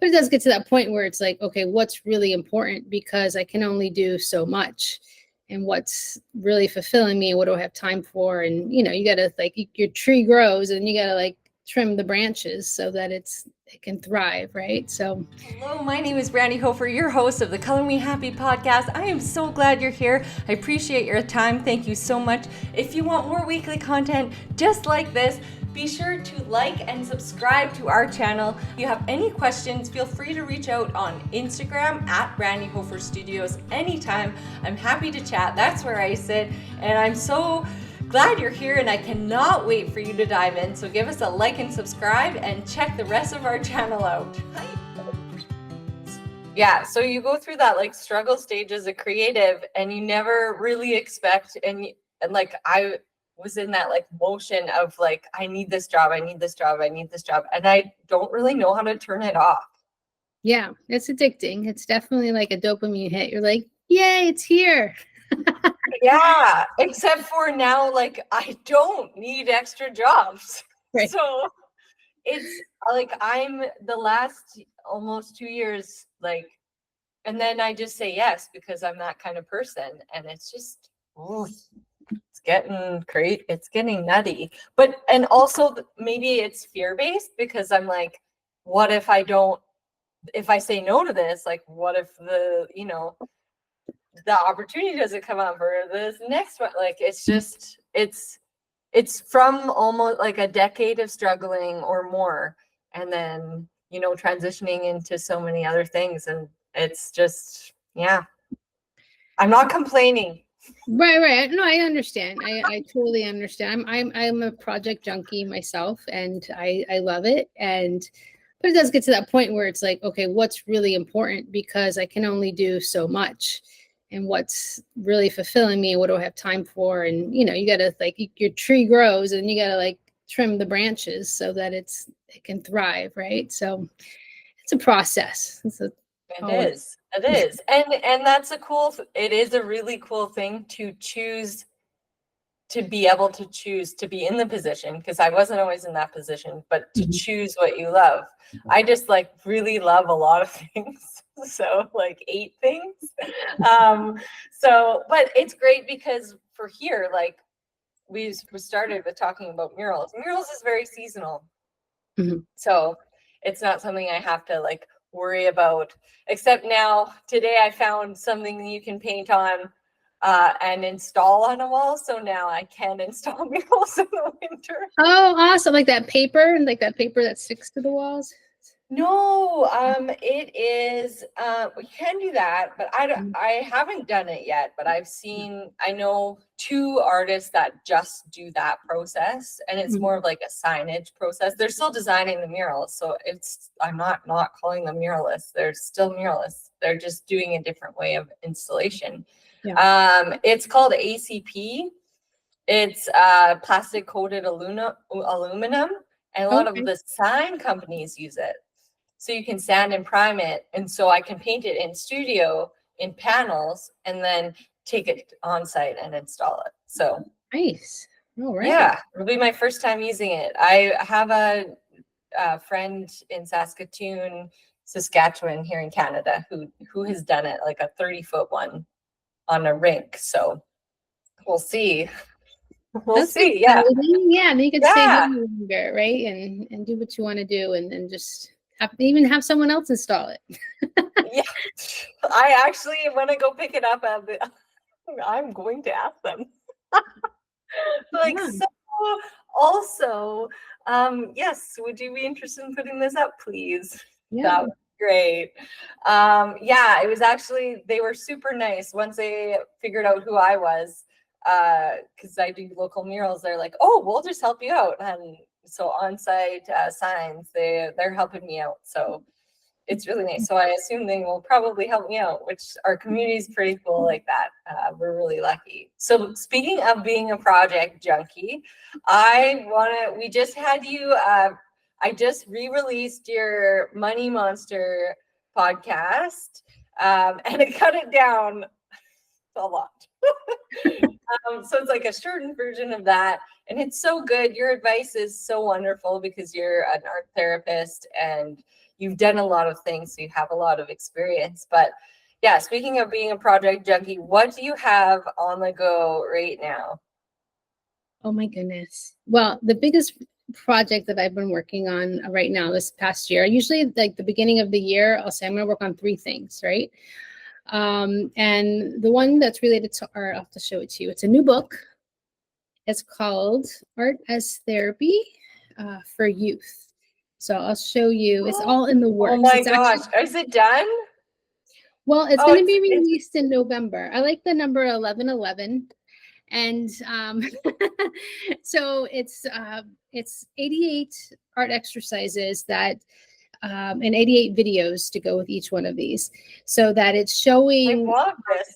But it does get to that point where it's like, okay, what's really important, because I can only do so much, and what's really fulfilling me, what do I have time for? And you got to, like, your tree grows and you got to, like, trim the branches so that it can thrive, right? So hello, my name is Brandy Hofer, your host of the Color Me Happy podcast. I am so glad you're here. I appreciate your time. Thank you so much. If you want more weekly content just like this, be sure to like and subscribe to our channel. If you have any questions, feel free to reach out on Instagram at Brandy Hofer Studios anytime. I'm happy to chat. That's where I sit. And I'm so glad you're here, and I cannot wait for you to dive in. So give us a like and subscribe and check the rest of our channel out. Yeah, so you go through that like struggle stage as a creative, and you never really expect, and like I was in that like motion of like, I need this job, I need this job, I need this job, and I don't really know how to turn it off. Yeah, it's addicting. It's definitely like a dopamine hit. You're like, yay, it's here. Yeah, except for now, like I don't need extra jobs. Right. So it's like I'm the last almost 2 years, like, and then I just say yes because I'm that kind of person, and it's just, it's getting great. It's getting nutty. But, and also maybe it's fear-based because I'm like, what if I say no to this, like, what if the opportunity doesn't come up for this next one? Like, it's just, it's from almost like a decade of struggling or more, and then, transitioning into so many other things. And it's just, yeah, I'm not complaining. Right. No, I understand. I totally understand. I'm a project junkie myself, and I love it. But it does get to that point where it's like, okay, what's really important, because I can only do so much, and what's really fulfilling me, what do I have time for? And you got to, like, your tree grows and you got to, like, trim the branches so that it can thrive, right? So it's a process. It is. And that's it is a really cool thing to choose, to be able to choose to be in the position, because I wasn't always in that position, but to choose what you love. I just like really love a lot of things. So like 8 things. But it's great because for here, like we started with talking about murals. Murals is very seasonal. Mm-hmm. So it's not something I have to like worry about, except now today I found something you can paint on and install on a wall. So now I can install murals in the winter. Oh, awesome. Like that paper that sticks to the walls? No, it is, we can do that, but I haven't done it yet, but I know 2 artists that just do that process, and it's more of like a signage process. They're still designing the murals. So I'm not calling them muralists. They're still muralists. They're just doing a different way of installation. Yeah. It's called ACP. It's plastic coated aluminum, and a lot of the sign companies use it. So you can sand and prime it. And so I can paint it in studio in panels and then take it on site and install it. So nice. All right. Yeah, it'll be my first time using it. I have a friend in Saskatchewan here in Canada who has done it, like a 30-foot one on a rink. So we'll see. We'll see. Yeah. Yeah. And you can stay home longer, right? And do what you want to do, and just even have someone else install it. Yeah. I actually, when I go pick it up, I'm going to ask them. Like, so also, yes, would you be interested in putting this up, please? Yeah. That would be great. Yeah, it was actually, they were super nice once they figured out who I was, because I do local murals. They're like, oh, we'll just help you out. And so on-site signs, they're helping me out. So it's really nice. So I assume they will probably help me out, which our community is pretty cool like that. We're really lucky. So speaking of being a project junkie, we just had you, I just re-released your Money Monster podcast, and I cut it down a lot. So it's like a shortened version of that. And it's so good. Your advice is so wonderful because you're an art therapist and you've done a lot of things, so you have a lot of experience. But yeah, speaking of being a project junkie, what do you have on the go right now? Oh my goodness. Well, the biggest project that I've been working on right now this past year, usually like the beginning of the year, I'll say I'm going to work on 3 things, right? And the one that's related to art, I'll have to show it to you. It's a new book. It's called Art as Therapy for Youth. So I'll show you. It's all in the works. Oh my It's gosh. actually, Is it done? well, it's Oh, going to be it's released in November. I like the number 1111. And so it's 88 art exercises that and 88 videos to go with each one of these, so that it's I showing, want this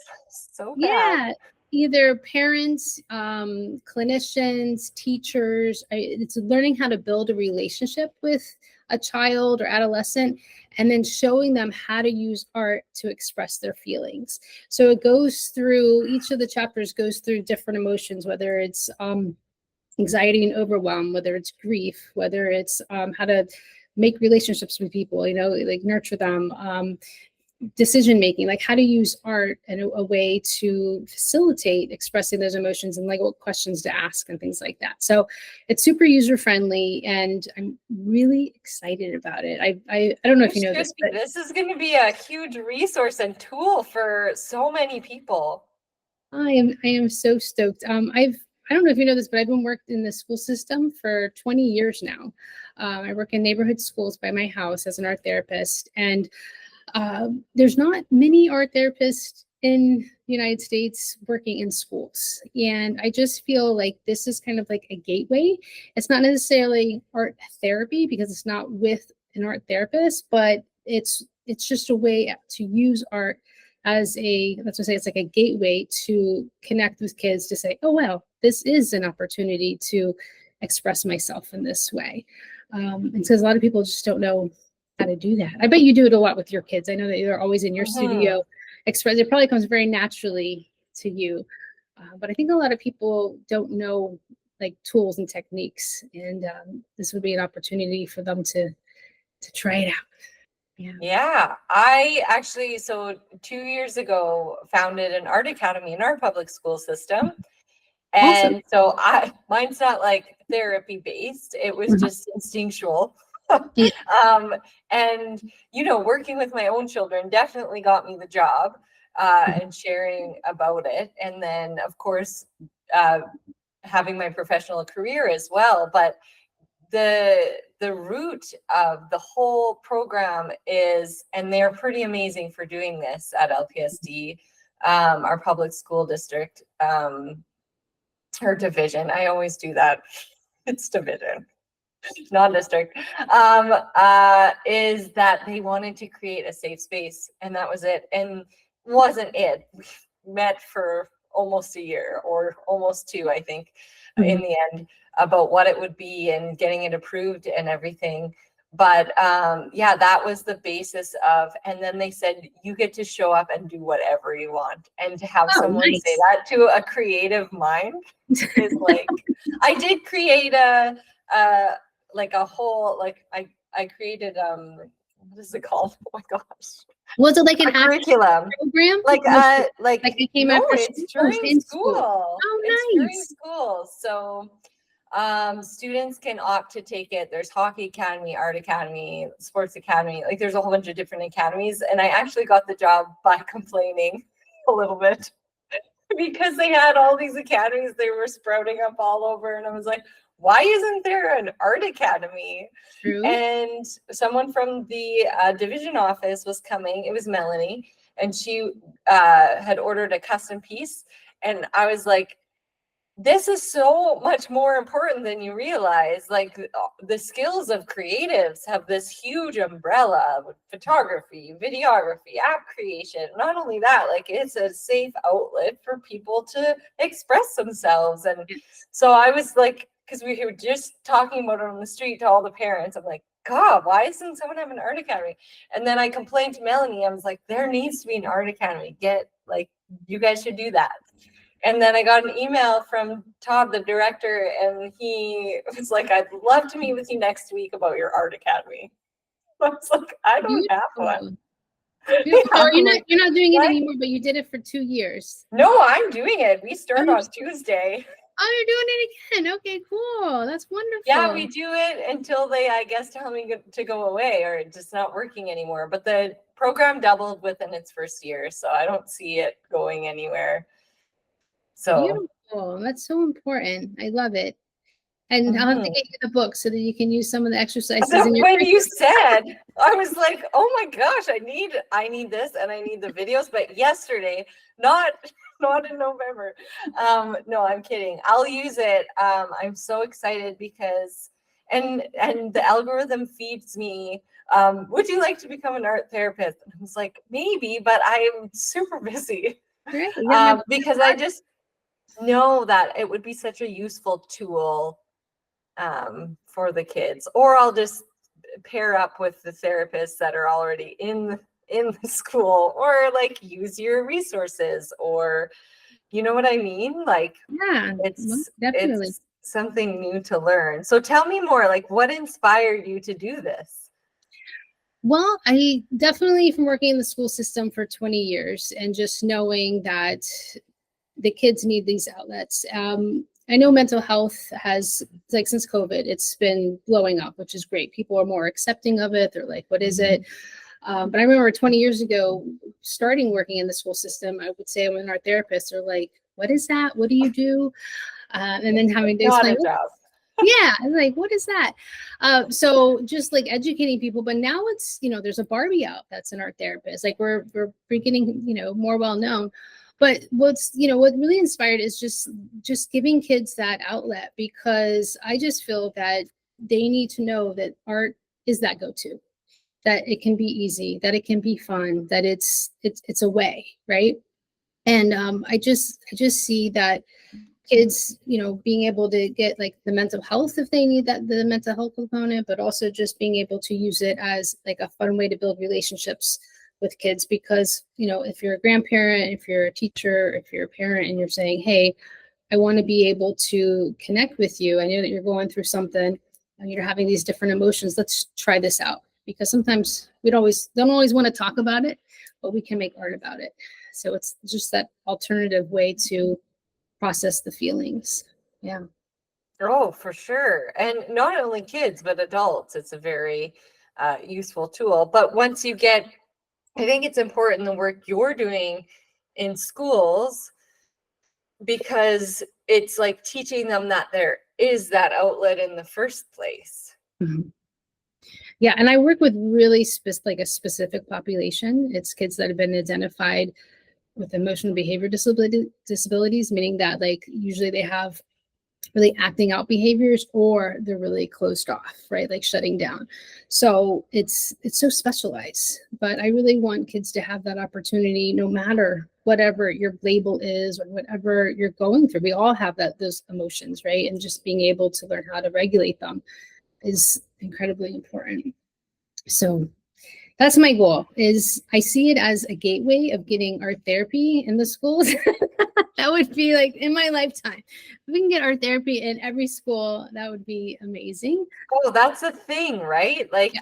so bad. yeah, either parents, clinicians, teachers. It's learning how to build a relationship with a child or adolescent, and then showing them how to use art to express their feelings. So it goes through, each of the chapters goes through different emotions, whether it's anxiety and overwhelm, whether it's grief, whether it's how to make relationships with people, like nurture them, decision making, like how to use art in a way to facilitate expressing those emotions, and like what questions to ask and things like that. So it's super user friendly, and I'm really excited about it. I don't know if you know this, but this is going to be a huge resource and tool for so many people. I am so stoked. I don't know if you know this, but I've been worked in the school system for 20 years now. I work in neighborhood schools by my house as an art therapist, and there's not many art therapists in the United States working in schools. And I just feel like this is kind of like a gateway. It's not necessarily art therapy because it's not with an art therapist, but it's just a way to use art as let's just say it's like a gateway to connect with kids, to say, oh, wow, this is an opportunity to express myself in this way. And because a lot of people just don't know how to do that. I bet you do it a lot with your kids. I know that you're always in your studio express. It probably comes very naturally to you. But I think a lot of people don't know like tools and techniques, and this would be an opportunity for them to try it out. Yeah, I actually, so 2 years ago, founded an art academy in our public school system. And Awesome. so mine's not like therapy based, it was just instinctual. Yeah. And, working with my own children definitely got me the job, and sharing about it. And then, of course, having my professional career as well. But the root of the whole program is, and they're pretty amazing for doing this at LPSD, our public school district, or division. I always do that. It's division, non-district. Is that they wanted to create a safe space, and that was it. And wasn't it? We met for almost a year, or almost 2, I think, in the end, about what it would be and getting it approved and everything. But yeah, that was the basis of, and then they said, you get to show up and do whatever you want. And to have someone nice. say that to a creative mind is like, I did create a whole, like, I created, what is it called? Oh my gosh. Was it like an curriculum program? like it came no, after it's school? during In school. Oh, It's during nice. school. So students can opt to take it. There's hockey academy, art academy, sports academy, like there's a whole bunch of different academies. And I actually got the job by complaining a little bit because they had all these academies, they were sprouting up all over, and I was like, why isn't there an art academy? True. And someone from the division office was coming. It was Melanie, and she had ordered a custom piece. And I was like, this is so much more important than you realize. Like, the skills of creatives have this huge umbrella with photography, videography, app creation. Not only that, like, it's a safe outlet for people to express themselves. And so I was like, because we were just talking about it on the street to all the parents, I'm like, God, why doesn't someone have an art academy? And then I complained to Melanie. I was like, there needs to be an art academy. You guys should do that. And then I got an email from Todd, the director, and he was like, I'd love to meet with you next week about your art academy. I was like, I don't have one. Beautiful. Beautiful. So Yeah, I'm you're like, not doing it what? anymore, but you did it for 2 years. No, I'm doing it. We start on Understood. Tuesday. Oh, you're doing it again. Okay, cool. That's Yeah, wonderful. we do it until they, I guess, tell me to go away or it's just not working anymore. But the program doubled within its first year, so I don't see it going anywhere. So Beautiful. That's so important. I love it. And I'll have to get you the book so that you can use some of the exercises in your when you said, I was like, oh my gosh, I need this and I need the videos. But yesterday, not in November. No, I'm kidding. I'll use it. I'm so excited because and the algorithm feeds me. Would you like to become an art therapist? And I was like, maybe, but I'm super busy. Right. Yeah, Because I just know that it would be such a useful tool for the kids, or I'll just pair up with the therapists that are already in the school, or like use your resources, or you know what I mean? Like yeah, definitely. it's something new to learn. So tell me more, like what inspired you to do this? Well, I definitely from working in the school system for 20 years and just knowing that the kids need these outlets. I know mental health has, like, since COVID, it's been blowing up, which is great. People are more accepting of it. They're like, what is it? But I remember 20 years ago, starting working in the school system, I would say I'm an art therapist. They're like, what is that? What do you do? And then having to explain, yeah, like, what is that? So just like educating people, but now it's, there's a Barbie out that's an art therapist. Like we're getting, more well known. But what really inspired is just giving kids that outlet, because I just feel that they need to know that art is that go-to, that it can be easy, that it can be fun, that it's a way, right? And I just see that kids, being able to get like the mental health if they need that, the mental health component, but also just being able to use it as like a fun way to build relationships with kids. Because, if you're a grandparent, if you're a teacher, if you're a parent and you're saying, hey, I want to be able to connect with you. I know that you're going through something and you're having these different emotions. Let's try this out. Because sometimes we don't always want to talk about it, but we can make art about it. So it's just that alternative way to process the feelings. Yeah. Oh, for sure. And not only kids, but adults. It's a very useful tool. But once you get, I think it's important the work you're doing in schools, because it's like teaching them that there is that outlet in the first place. Mm-hmm. Yeah, and I work with really like a specific population. It's kids that have been identified with emotional behavior disabilities, meaning that like usually they have really acting out behaviors, or they're really closed off, right? Like shutting down. So it's so specialized, but I really want kids to have that opportunity, no matter whatever your label is or whatever you're going through. We all have those emotions, right? And just being able to learn how to regulate them is incredibly important. So that's my goal. Is I see it as a gateway of getting art therapy in the schools. That would be like in my lifetime. If we can get art therapy in every school, that would be amazing. Oh, that's a thing, right? Like,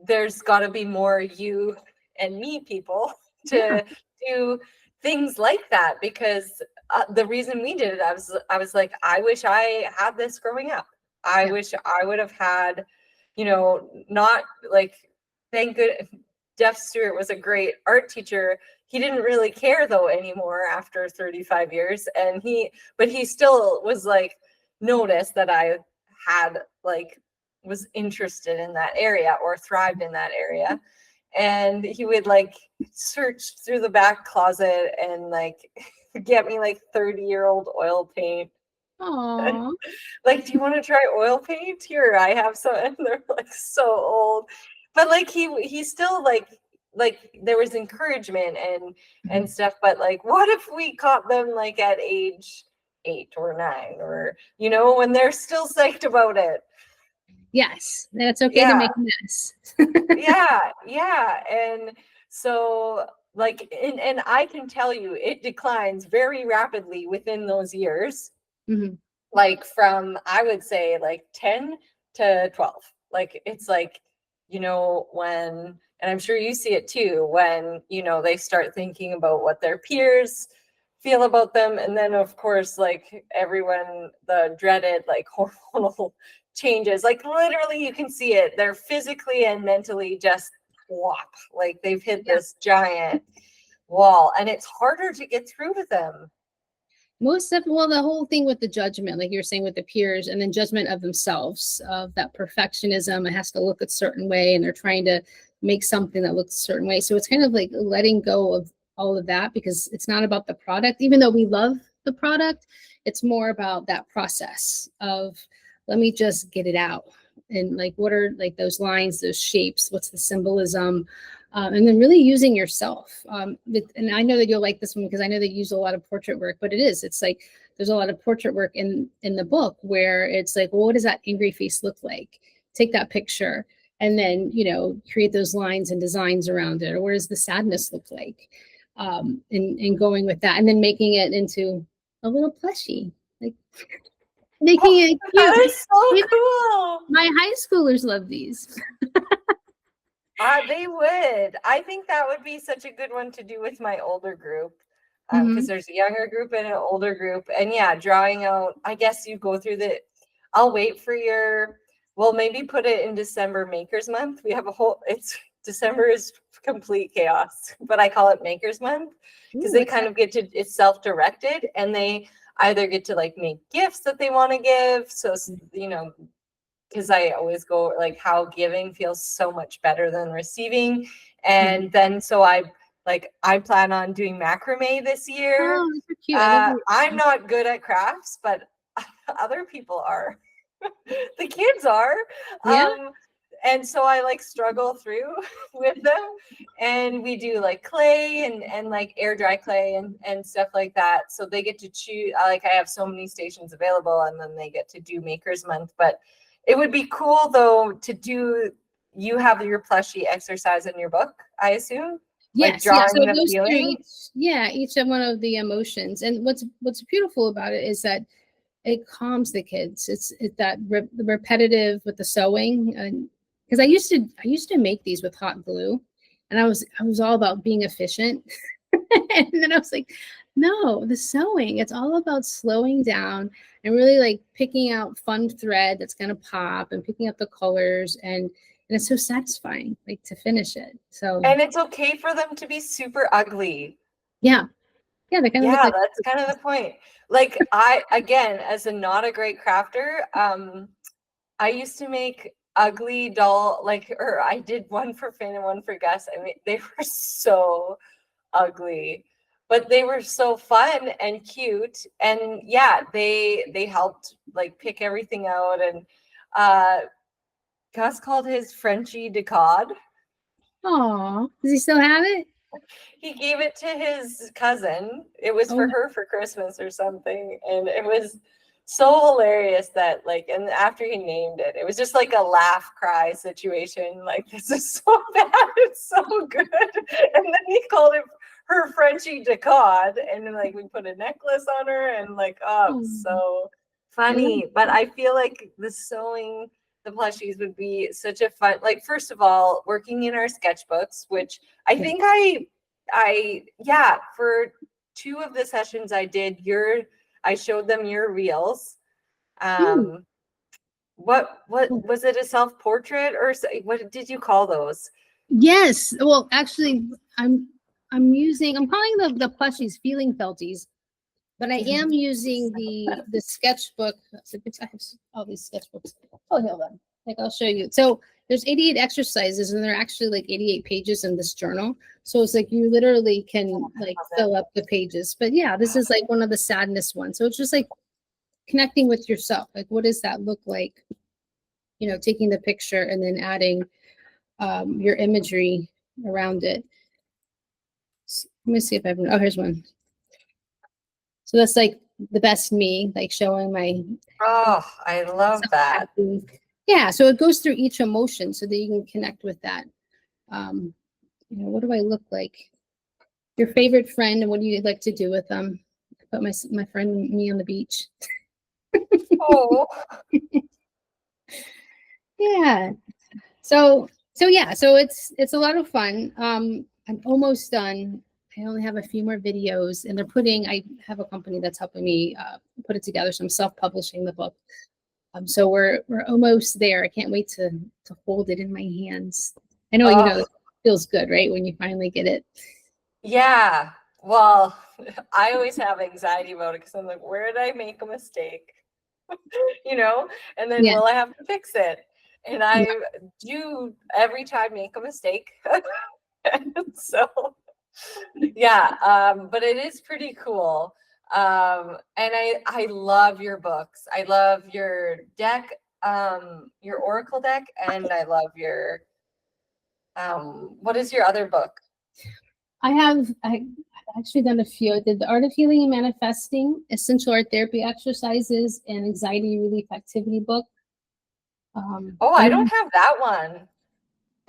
there's got to be more you and me people to do things like that, because the reason we did it, I was like, I wish I had this growing up. I wish I would have had, not like, thank good. Jeff Stewart was a great art teacher. He didn't really care though anymore after 35 years. And he still was like, noticed that I had like, was interested in that area or thrived in that area. And he would like search through the back closet and like get me like 30-year-old oil paint. Aww. Like, do you want to try oil paint? Here, I have some. And they're like so old. But like he still like there was encouragement and stuff. But like, what if we caught them like at age 8 or 9, or when they're still psyched about it? Yes, that's okay to make a mess. Yeah. And so like, and I can tell you it declines very rapidly within those years. Like from, I would say like 10 to 12. Like it's like you know, when, and I'm sure you see it too, when, you know, they start thinking about what their peers feel about them. And then of course, like everyone, the dreaded like hormonal changes, like literally you can see it. They're physically and mentally just whop, like they've hit this giant wall, and it's harder to get through to them. Most of, well, the whole thing with the judgment, like you're saying with the peers, and then judgment of themselves, of that perfectionism, it has to look a certain way, and they're trying to make something that looks a certain way. So it's kind of like letting go of all of that, because it's not about the product, even though we love the product, it's more about that process of, let me just get it out. And like, what are like those lines, those shapes, what's the symbolism? And then really using yourself. And I know that you'll like this one because I know they use a lot of portrait work, but it's like, there's a lot of portrait work in the book where it's like, well, what does that angry face look like? Take that picture and then, you know, create those lines and designs around it. Or what does the sadness look like? And going with that, and then making it into a little plushie, like making it cute. That is so cool. My high schoolers love these. They would. I think that would be such a good one to do with my older group, because there's a younger group and an older group. And yeah, drawing out, I guess you go through the, I'll wait for your, well, maybe put it in December Makers Month. We have a whole, it's December is complete chaos, but I call it Makers Month because they kind of get to, it's self-directed, and they either get to like make gifts that they want to give. So, you know, because I always go like how giving feels so much better than receiving. And then so I plan on doing macrame this year. Oh, that's so cute. I'm not good at crafts, but other people are. The kids are. Yeah. And so I like struggle through with them, and we do like clay and like air dry clay and stuff like that. So they get to choose, like I have so many stations available, and then they get to do Makers Month. But it would be cool though to do, you have your plushie exercise in your book, I assume? Yes, like yeah. So drawing it the goes through feeling? each of one of the emotions. And what's beautiful about it is that it calms the kids. It's that the repetitive with the sewing, and because I used to make these with hot glue, and I was all about being efficient. And then I was like, no, the sewing, it's all about slowing down and really like picking out fun thread that's going to pop, and picking up the colors, and it's so satisfying like to finish it. So, And it's okay for them to be super ugly. yeah, they kind of look like, that's kind of the point. Like I, again, as a not a great crafter, I used to make ugly doll, like, or I did one for Finn and one for Gus. I mean, they were so ugly, but they were so fun and cute. And yeah, they helped like pick everything out. And Gus called his Frenchie de Cod. oh, does he still have it? He gave it to his cousin. It was for Oh, her for Christmas or something. And it was so hilarious that like, and after he named it, it was just like a laugh cry situation. Like, this is so bad. It's so good. And then he called it her Frenchie de Cod. And then like we put a necklace on her, and like, oh, it was so funny. But I feel like the sewing, the plushies would be such a fun, like, first of all, working in our sketchbooks, which I think yeah, for 2 of the sessions I did, I showed them your reels. What was it, a self-portrait, or what did you call those? yes. Well, actually, I'm calling the plushies feeling felties, but I am using the sketchbook. So I have all these sketchbooks. Oh, hold on. Like, I'll show you. So there's 88 exercises, and they're actually like 88 pages in this journal. So it's like you literally can like fill up the pages. But yeah, this is like one of the sadness ones. So it's just like connecting with yourself. Like, what does that look like? You know, taking the picture and then adding your imagery around it. Let me see if I have, oh, here's one. So that's like the best me, like showing my, Oh, I love that. happy. Yeah, so it goes through each emotion so that you can connect with that. You know, what do I look like? Your favorite friend, and what do you like to do with them? I put my friend me on the beach. Oh, Yeah. So So yeah, so it's a lot of fun. I'm almost done. I only have a few more videos, and I have a company that's helping me put it together. So I'm self-publishing the book. So we're almost there. I can't wait to hold it in my hands. I know, Oh, it feels good, right? When you finally get it. yeah. Well, I always have anxiety about it because I'm like, where did I make a mistake? And then Yeah. will I have to fix it? And I do every time make a mistake. So yeah, but it is pretty cool. And I love your books. I love your deck, your Oracle deck, and I love your what is your other book? I've actually done a few. I did the Art of Healing and Manifesting, Essential Art Therapy Exercises, and Anxiety Relief Activity book. Oh, I don't have that one.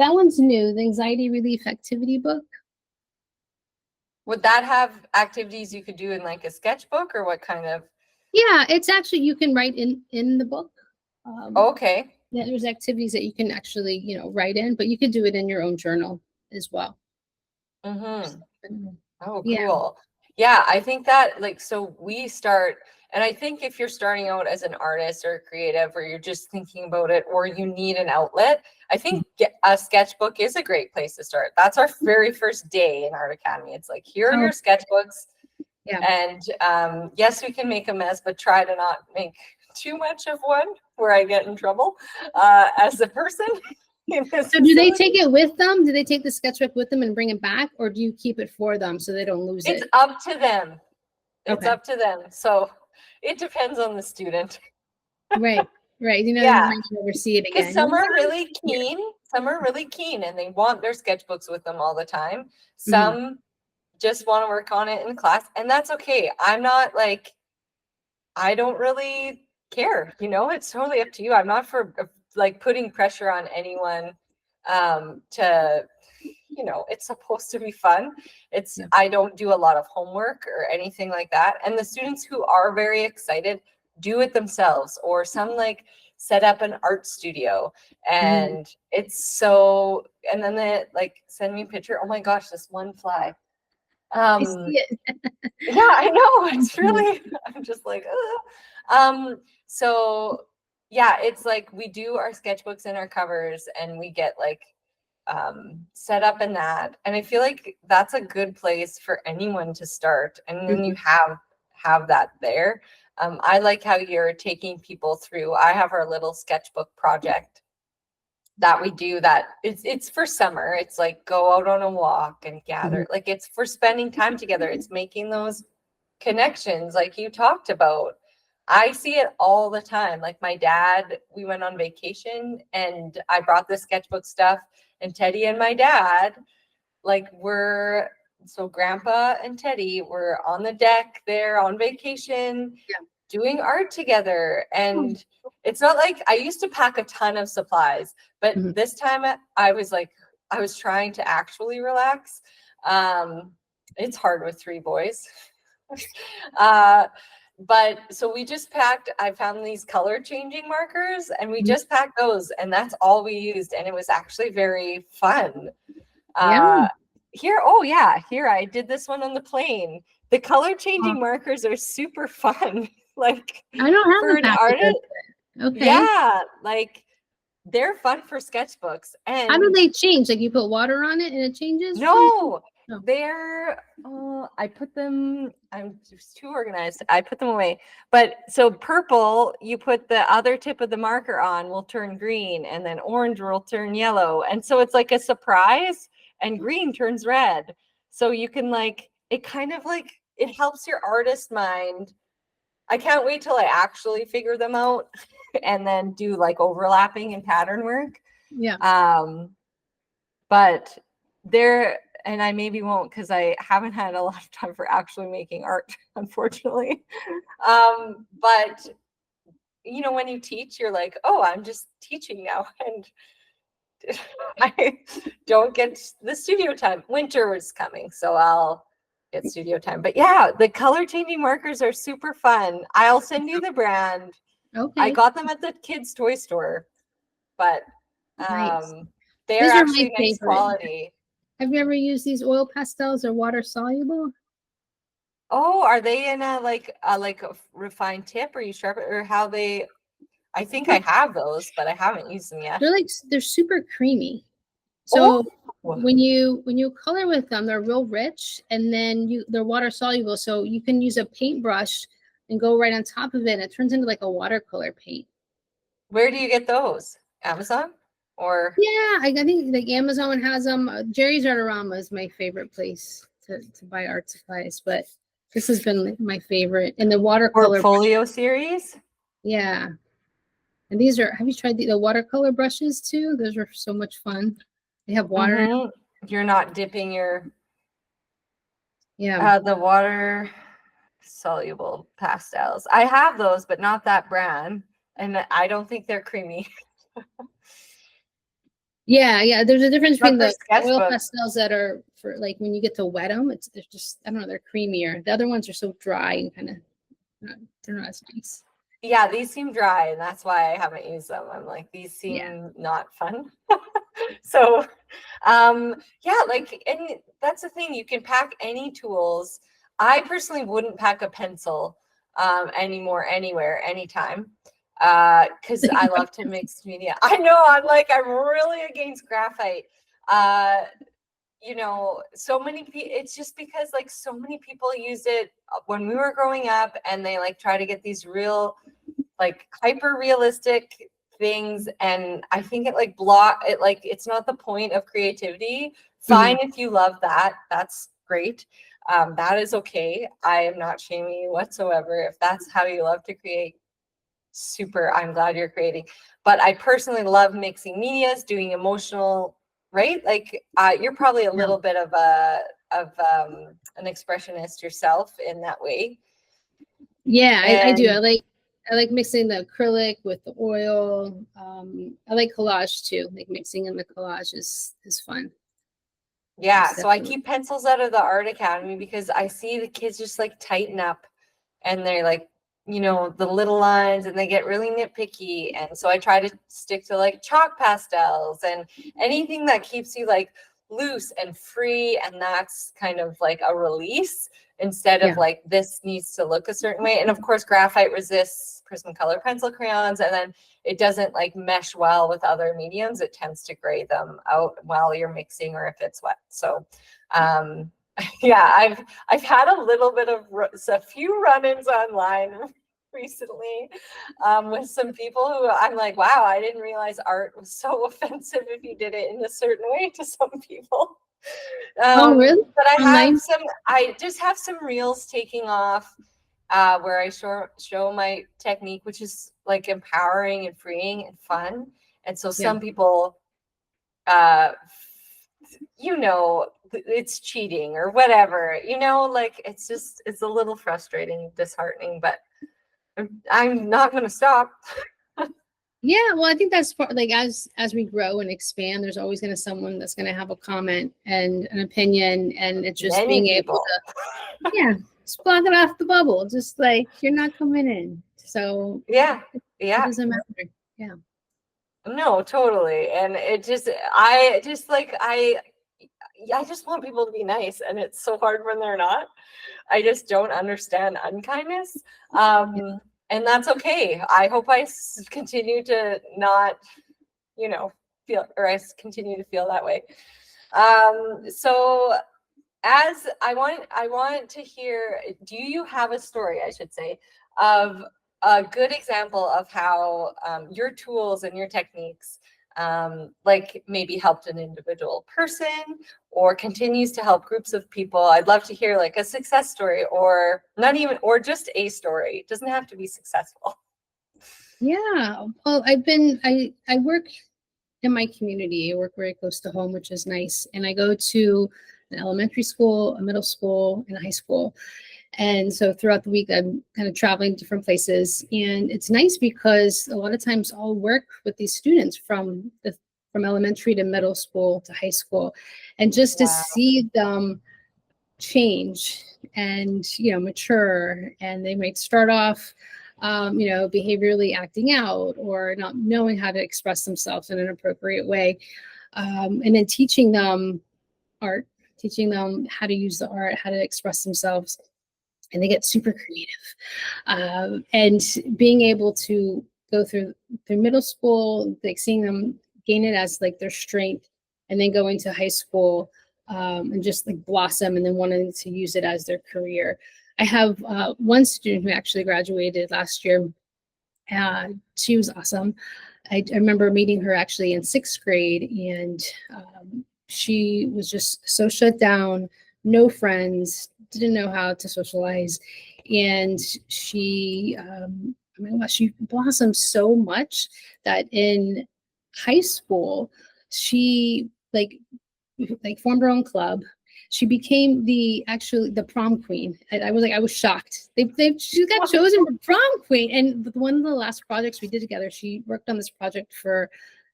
That one's new, the Anxiety Relief Activity book. Would that have activities you could do in like a sketchbook, or what kind of? Yeah, it's actually, you can write in the book. Okay. Yeah, there's activities that you can actually, write in, but you could do it in your own journal as well. Mm-hmm. Oh, Yeah. cool. Yeah, I think that so we start, and I think if you're starting out as an artist or a creative, or you're just thinking about it, or you need an outlet, I think a sketchbook is a great place to start. That's our very first day in Art Academy. It's like, here are your sketchbooks. Yeah. And yes, we can make a mess, but try to not make too much of one where I get in trouble as a person. So do they take it with them? Do they take the sketchbook with them and bring it back, or do you keep it for them so they don't lose it? It's up to them. It's Okay. up to them. So it depends on the student. Right. Yeah. You might never see it again. Because some are really keen. Some are really keen and they want their sketchbooks with them all the time. Some just want to work on it in class, and that's okay. I'm not I don't really care. It's totally up to you. I'm not for putting pressure on anyone to it's supposed to be fun. I don't do a lot of homework or anything like that. And the students who are very excited do it themselves, or some set up an art studio, and and then they send me a picture. Oh my gosh, this one fly. I see it. Yeah, I know. It's really, I'm just like, ugh. So yeah, it's we do our sketchbooks and our covers, and we get set up in that. And I feel like that's a good place for anyone to start. And then you have that there. I like how you're taking people through. I have our little sketchbook project that we do that it's for summer. It's go out on a walk and gather. It's for spending time together. It's making those connections like you talked about. I see it all the time. My dad, we went on vacation and I brought the sketchbook stuff, and Teddy and my dad so grandpa and Teddy were on the deck there on vacation doing art together. And it's not I used to pack a ton of supplies, but this time I was trying to actually relax. It's hard with 3 boys. But so we just packed, I found these color changing markers, and we just packed those, and that's all we used. And it was actually very fun. Here I did this one on the plane. The color changing markers are super fun. I don't have for an artist. Okay. Yeah, they're fun for sketchbooks. And how do they change? You put water on it and it changes? No, they're I put them, I'm just too organized. I put them away. But so purple, you put the other tip of the marker on, will turn green, and then orange will turn yellow. And so it's a surprise, and green turns red. So you can it kind of it helps your artist mind. I can't wait till I actually figure them out and then do overlapping and pattern work. Yeah. But and I maybe won't, because I haven't had a lot of time for actually making art, unfortunately. But when you teach, you're oh, I'm just teaching now, and I don't get the studio time. Winter is coming, so I'll get studio time. But yeah, the color changing markers are super fun. I'll send you the brand. Okay. I got them at the kids' toy store, but nice. They're These are my actually nice favorite. quality. Have you ever used these oil pastels or water soluble? Oh, are they in a like a refined tip, or you sharpen, or how they? I think I have those, but I haven't used them yet. They're super creamy. Oh, So when you color with them, they're real rich, and then they're water soluble. So you can use a paintbrush and go right on top of it, and it turns into like a watercolor paint. where do you get those? Amazon or? Yeah, I think like Amazon has them. Jerry's Artorama is my favorite place to buy art supplies, but this has been my favorite. And the watercolor, Portfolio series? yeah. And these are, have you tried the watercolor brushes too? Those are so much fun. They have water in them. Mm-hmm. You're not dipping your Yeah. the water soluble pastels. I have those, but not that brand, and I don't think they're creamy. Yeah. There's a difference But between for the oil sketchbook, pastels that are for like when you get to wet them, they're just, I don't know, they're creamier. The other ones are so dry and kind of, they're not as nice. yeah, these seem dry, and that's why I haven't used them. I'm like, these Yeah. seem not fun. So, yeah, like, and that's the thing. You can pack any tools. I personally wouldn't pack a pencil anymore, anywhere, anytime, because I love to mix media. I know, I'm really against graphite. You know, so many people, it's just because like so many people used it when we were growing up, and they like try to get these real like hyper realistic things, and I think it like it's not the point of creativity. Fine, if you love that, that's great. That is okay. I am not shaming you whatsoever. If that's how you love to create, super, I'm glad you're creating. But I personally love mixing medias, doing emotional, right? Like you're probably a little bit of an expressionist yourself in that way. Yeah, I do. And I like mixing the acrylic with the oil. I like collage too. Like mixing in the collage is fun. yeah, It's so I definitely keep pencils out of the art academy because I see the kids just like tighten up, and they're like, you know, the little lines, and they get really nitpicky. And so I try to stick to like chalk pastels and anything that keeps you like loose and free. And that's kind of like a release instead of like this needs to look a certain way. And of course, graphite resists Prismacolor pencil crayons, and then it doesn't like mesh well with other mediums. It tends to gray them out while you're mixing or if it's wet. So yeah, I've had a little bit of a few run-ins online recently with some people who I'm like, wow, I didn't realize art was so offensive if you did it in a certain way to some people. Oh, really? But Online? I just have some reels taking off where I show my technique, which is like empowering and freeing and fun. And so some people, you know, it's cheating or whatever, you know, like it's a little frustrating, disheartening, but I'm not going to stop. Yeah, well, I think that's part like as we grow and expand, there's always going to someone that's going to have a comment and an opinion, and it's just Many being able people. to, just block it off the bubble. Just like you're not coming in, so Yeah, it doesn't matter. Yeah. No, totally. And I just want people to be nice, and it's so hard when they're not. I just don't understand unkindness. And that's okay. I hope I continue to not, you know, continue to feel that way. So as I want to hear, do you have a story, I should say, of a good example of how your tools and your techniques like maybe helped an individual person or continues to help groups of people? I'd love to hear like a success story, or not even, or just a story. It doesn't have to be successful. Yeah. Well, I work in my community. I work very close to home, which is nice. And I go to an elementary school, a middle school, and a high school. And so throughout the week, I'm kind of traveling different places. And it's nice because a lot of times I'll work with these students from elementary to middle school to high school. And just to see them change and, mature, and they might start off behaviorally acting out or not knowing how to express themselves in an appropriate way. And then teaching them art, teaching them how to use the art, how to express themselves, and they get super creative. And being able to go through middle school, like seeing them gain it as like their strength, and then go into high school, and just like blossom, and then wanting to use it as their career. I have one student who actually graduated last year. She was awesome. I remember meeting her actually in sixth grade, and she was just so shut down, no friends, didn't know how to socialize, and she, oh my gosh, she blossomed so much that in high school, she formed her own club. She became the prom queen. I was shocked. She got chosen for prom queen. And one of the last projects we did together, she worked on this project for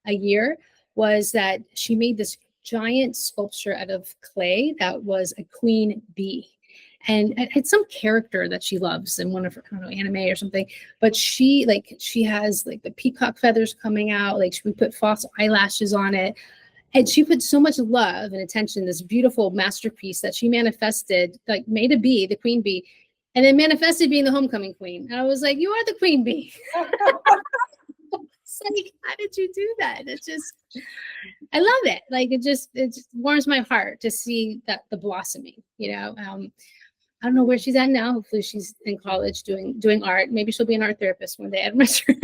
a year, was that she made this giant sculpture out of clay that was a queen bee. And it had some character that she loves in one of her, I don't know, anime or something. But she has like the peacock feathers coming out. Like we put false eyelashes on it. And she put so much love and attention, this beautiful masterpiece that she manifested, like made a bee, the queen bee, and then manifested being the homecoming queen. And I was like, you are the queen bee. It's like, how did you do that? It's just, I love it. Like it just warms my heart to see that the blossoming, I don't know where she's at now. Hopefully she's in college doing art. Maybe she'll be an art therapist one day. I'm not sure.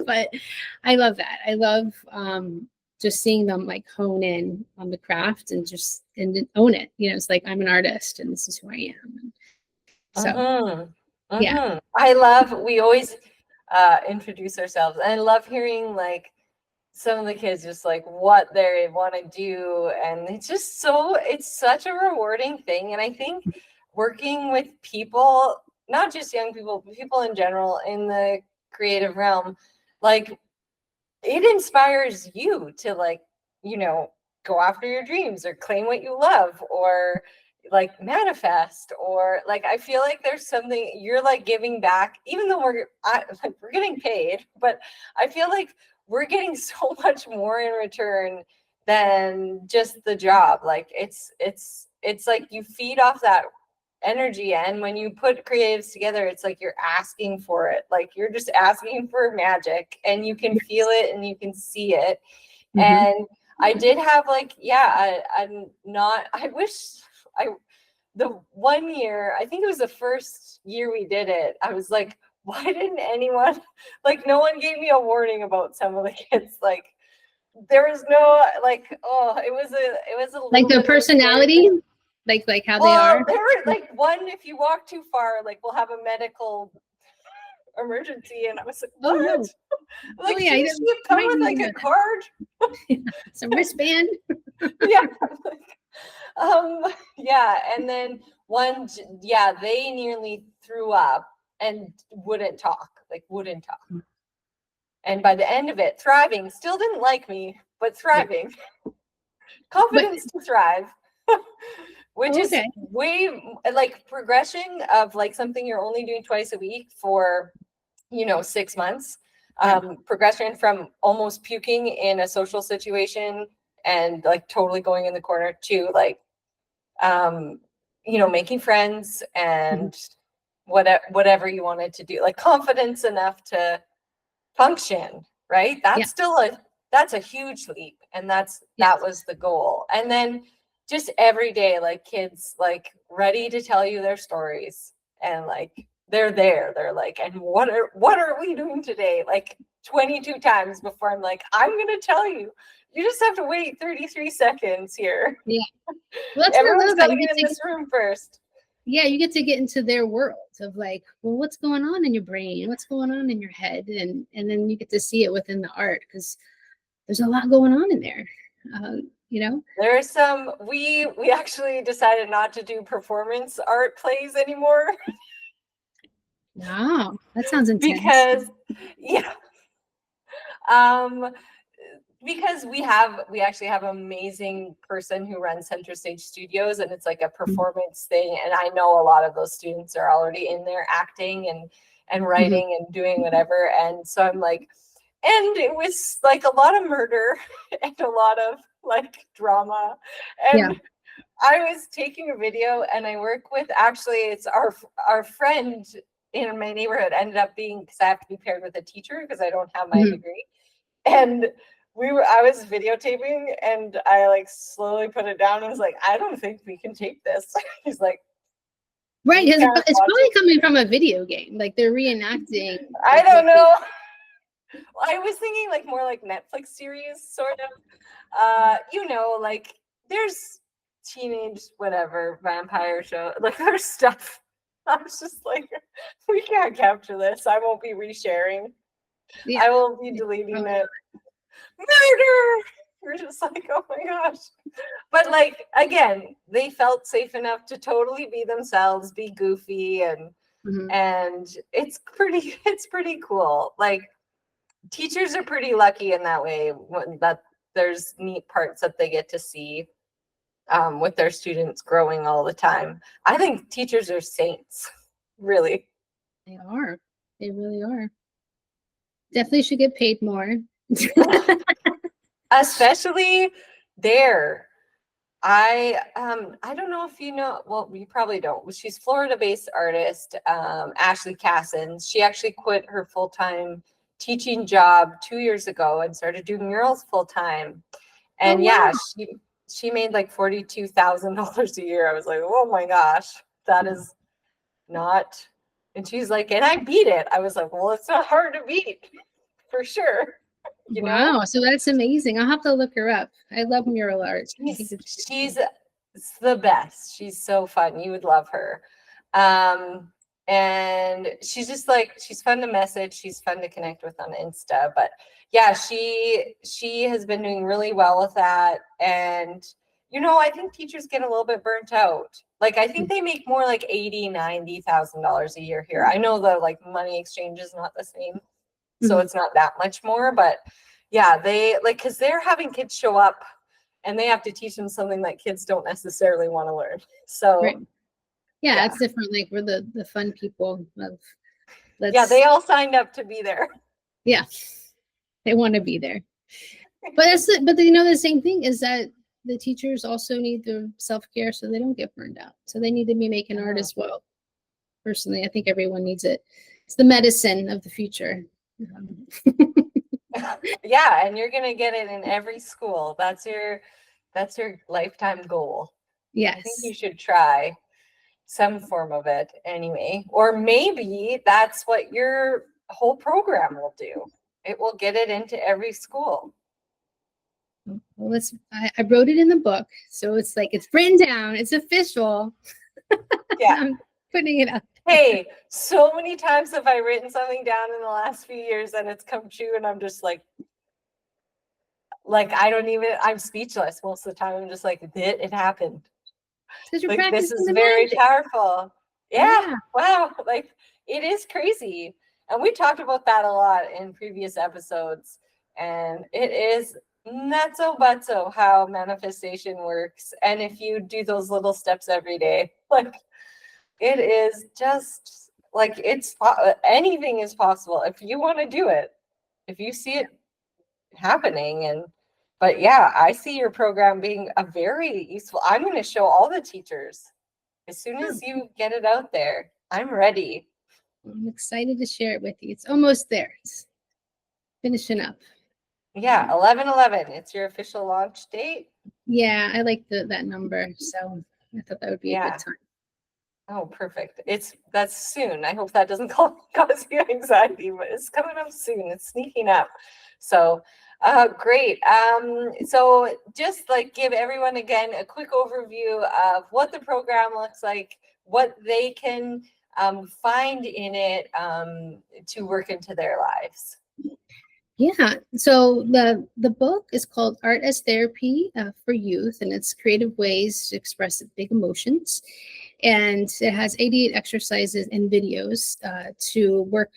But I love that. I love just seeing them like hone in on the craft and own it. It's like, I'm an artist and this is who I am. So yeah. We always introduce ourselves, and I love hearing like some of the kids just like what they want to do, and it's such a rewarding thing. And I think working with people, not just young people, but people in general in the creative realm, like it inspires you to go after your dreams or claim what you love or like manifest, or like I feel like there's something you're like giving back, even though we're getting paid, but I feel like we're getting so much more in return than just the job. Like it's like you feed off that energy, and when you put creatives together, it's like you're asking for it, like you're just asking for magic, and you can feel it and you can see it. And I did have the 1 year, I think it was the first year we did it, I was like, why didn't anyone, like no one gave me a warning about some of the kids. Like there was no it was a like their personality, like how they are. They were like, one, if you walk too far, like we'll have a medical emergency. And I was like, what? Oh, no. Like, you should come with like a card. Some wristband. Yeah. Yeah. And then they nearly threw up and wouldn't talk. And by the end of it, thriving, still didn't like me, but thriving. Confidence to thrive. Which is way like progression of like something you're only doing twice a week for 6 months. Progression from almost puking in a social situation and like totally going in the corner to like making friends and whatever you wanted to do, like confidence enough to function, right? That's that's a huge leap, and that was the goal. And then just every day, like kids like ready to tell you their stories, and like they're like, and what are we doing today? Like 22 times before I'm like, I'm gonna tell you. You just have to wait 33 seconds here. Yeah. Well, that's everyone's got to get in this room first. Yeah, you get to get into their world of like, well, what's going on in your brain? What's going on in your head? And then you get to see it within the art, because there's a lot going on in there. There's some, we actually decided not to do performance art plays anymore. Wow, that sounds intense. Because we actually have an amazing person who runs Center Stage Studios, and it's like a performance thing. And I know a lot of those students are already in there acting and writing and doing whatever. And so I'm like, and it was like a lot of murder and a lot of like drama. Yeah. And I was taking a video, and I work with, actually, it's our friend in my neighborhood ended up being, because I have to be paired with a teacher because I don't have my degree. And I was videotaping, and I like slowly put it down and was like, I don't think we can tape this. He's like, Right. "You It's can't watch probably it." coming from a video game. Like they're reenacting. I don't know. I was thinking like more like Netflix series, sort of. You know, like there's teenage whatever vampire show, like there's stuff. I was just like, we can't capture this. I won't be resharing. Yeah. I will be deleting it. Murder! We're just like, oh my gosh. But like, again, they felt safe enough to totally be themselves, be goofy, and it's pretty cool. Like, teachers are pretty lucky in that way, that there's neat parts that they get to see with their students growing all the time. I think teachers are saints, really. They are. They really are. Definitely should get paid more. Especially there. I don't know if you know, well, you probably don't. She's Florida-based artist, Ashley Cassens. She actually quit her full-time teaching job 2 years ago and started doing murals full-time. And wow. she made like $42,000 a year. I was like, oh my gosh, that is not. And she's like, and I beat it. I was like, well, it's not hard to beat, for sure. Wow, so that's amazing. I'll have to look her up. I love mural art. She's the best. She's so fun. You would love her. And she's just like, she's fun to message. She's fun to connect with on Insta. But yeah, she has been doing really well with that. And, you know, I think teachers get a little bit burnt out. Like, I think they make more like $80,000-$90,000 a year here. I know the like money exchange is not the same, so it's not that much more, but yeah, they like, because they're having kids show up and they have to teach them something that kids don't necessarily want to learn. So right. Yeah, it's different. Like we're the fun people of yeah, they all signed up to be there. Yeah, they want to be there. But but you know, the same thing is that the teachers also need the self-care so they don't get burned out. So they need to be making art as well. Personally, I think everyone needs it. It's the medicine of the future. Yeah, and you're gonna get it in every school. That's your lifetime goal. Yes. I think you should try some form of it anyway. Or maybe that's what your whole program will do. It will get it into every school. Well, I wrote it in the book, so it's like it's written down, it's official. Yeah. I'm putting it up. Hey, so many times have I written something down in the last few years and it's come true, and I'm just like I'm speechless most of the time. I'm just like, it happened. Like, this is very powerful. Yeah. Wow. Like, it is crazy. And we talked about that a lot in previous episodes. And it is nutso butso how manifestation works. And if you do those little steps every day, like, it is just like, anything is possible if you want to do it, if you see it happening. But yeah, I see your program being a very useful. I'm going to show all the teachers as soon as you get it out there. I'm ready. I'm excited to share it with you. It's almost there. It's finishing up. Yeah, 11/11. It's your official launch date. Yeah, I like that number, so I thought that would be a good time. Oh, perfect. That's soon. I hope that doesn't cause you anxiety, but it's coming up soon. It's sneaking up. So great. So just like give everyone again a quick overview of what the program looks like, what they can find in it to work into their lives. Yeah. So the book is called Art as Therapy for Youth, and it's creative ways to express big emotions. And it has 88 exercises and videos to work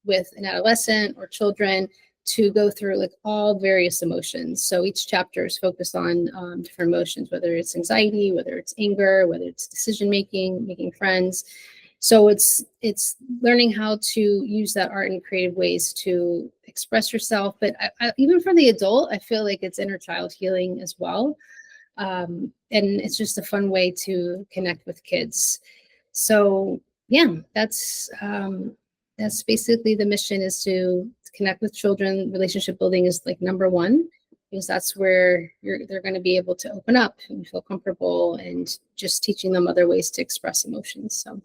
with an adolescent or children to go through like all various emotions. So each chapter is focused on different emotions, whether it's anxiety, whether it's anger, whether it's decision making, making friends. So it's learning how to use that art in creative ways to express yourself. But even for the adult, I feel like it's inner child healing as well. And it's just a fun way to connect with kids. So yeah, that's basically the mission, is to connect with children. Relationship building is like number one, because that's where they're going to be able to open up and feel comfortable, and just teaching them other ways to express emotions. So,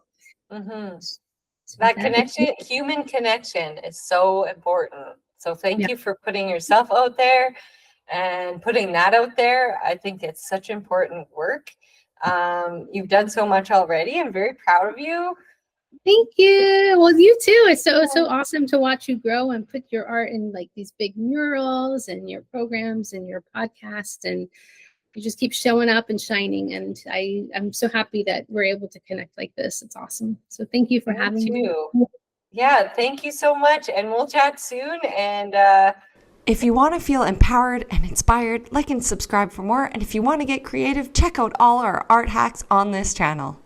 that connection, human connection, is so important. So thank you for putting yourself out there and putting that out there. I think it's such important work. You've done so much already. I'm very proud of you. Thank you. Well, you too. It's so awesome to watch you grow and put your art in like these big murals and your programs and your podcast, and you just keep showing up and shining. And I'm so happy that we're able to connect like this. It's awesome. So thank you for having me. Yeah, thank you so much. And we'll chat soon. And if you want to feel empowered and inspired, like and subscribe for more. And if you want to get creative, check out all our art hacks on this channel.